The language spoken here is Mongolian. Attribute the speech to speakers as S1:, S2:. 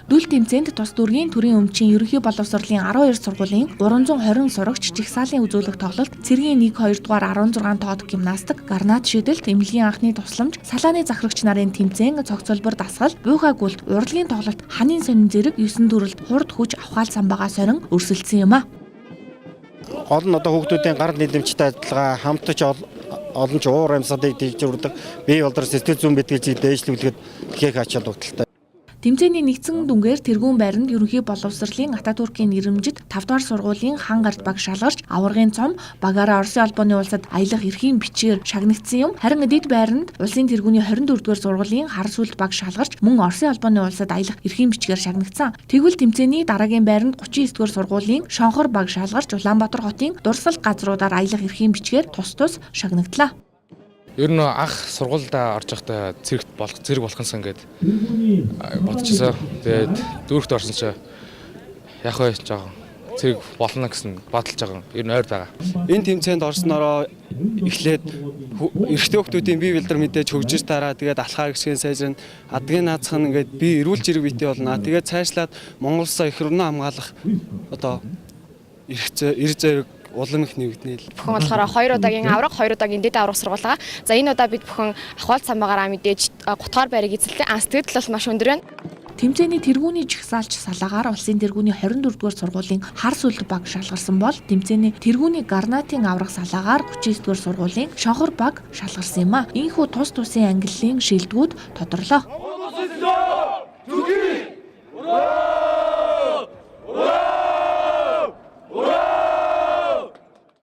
S1: Дүүл тэмцээнд тус дүргийн төрийн өмчийн ерөнхий боловсролын 12 сургуулийн 320 сурагч жигсаалын үзүүлэх тоглолт, цэргийн 1-2 дугаар 16 тоот гимнастик, гарнат шидэлт, эмнэлгийн анхны тусламж, салааны захирагч нарын тэмцээн, цогцолбор дасгал, буйхай гүйлт, урлагийн тоглолт, ханийн сонин зэрэг 9 дүрэлт хурд хүч авахаал самбагаа сорин өрсөлдсөн юм а.
S2: Гол нь одоо хүүхдүүдийн гар нийлэмжтэй адилгаа хамтч олон ч уур амьсгалыг дэвжүүлдэг, бие болдор сэтгэл зүйн бэтгэлзийг дээшлүүлэхэд ихэх ач холбогдолтой.
S1: Тэмцээний нэгдсэн дүнгээр тэргүүн байранд ерөнхий боловсролын Ататүркийн нэрэмжит 5 дугаар сургуулийн хан гард баг шалгарч, аваргын цом багаараа Оросын албаны улсад аялах эрхийн бичгээр шагнагдсан юм. Харин эдд байранд улсын тэргүүний 24 дугаар сургуулийн хар сүлд баг шалгарч, мөн Оросын албаны улсад аялах эрхийн бичгээр шагнагдсан. Тэгвэл тэмцээний дараагийн байранд 39 дугаар сургуулийн шонхор баг шалгарч, Улаанбаатар хотын дурсал газруудаар аялах эрхийн бичгээр тус шагнагдлаа.
S3: Ер нь анх сургуультай орж байхдаа зэрэг болохонсон гэд бодчихсон. Тэгээд дүүрэгт орсон чи яг вэ жоохон зэрэг болно гэсэн бодолж байгаа. Ер нь ойр байгаа.
S4: Энэ тэмцээнд орсноороо эхлээд эрэгтэй хүмүүсийн бие бэлдэр мэдээж хөгжиж тараа тэгээд алхаа гисгэн сайжрна. Адгийн наацхан ингээд бие эрүүл зэрэг битий болно. Тэгээд цаашлаад Монгол улсаа их хөрнө хамгаалах одоо эрх зэрэг улам их нэгднэ.
S5: Бүхэн болохоор 2 удаагийн авраг, 2 удаагийн дэд авраг сургуулгаа. За энэ удаа бид бүхэн ахвал самбаагаараа мэдээж 3 дугаар байрыг эзэллээ. Сэтгэл бол маш өндөр байна.
S1: Тэмцээний тэргүүний жигсаалч салаагаар улсын тэргүүний 24 дугаар сургуулийн хар сүлд баг шалгарсан бол тэмцээний тэргүүний гарнатын аврах салаагаар 39 дугаар сургуулийн шонхор баг шалгарсан юм а. Ийхүү тус тусын ангиллын шилдэгүүд тодорлоо.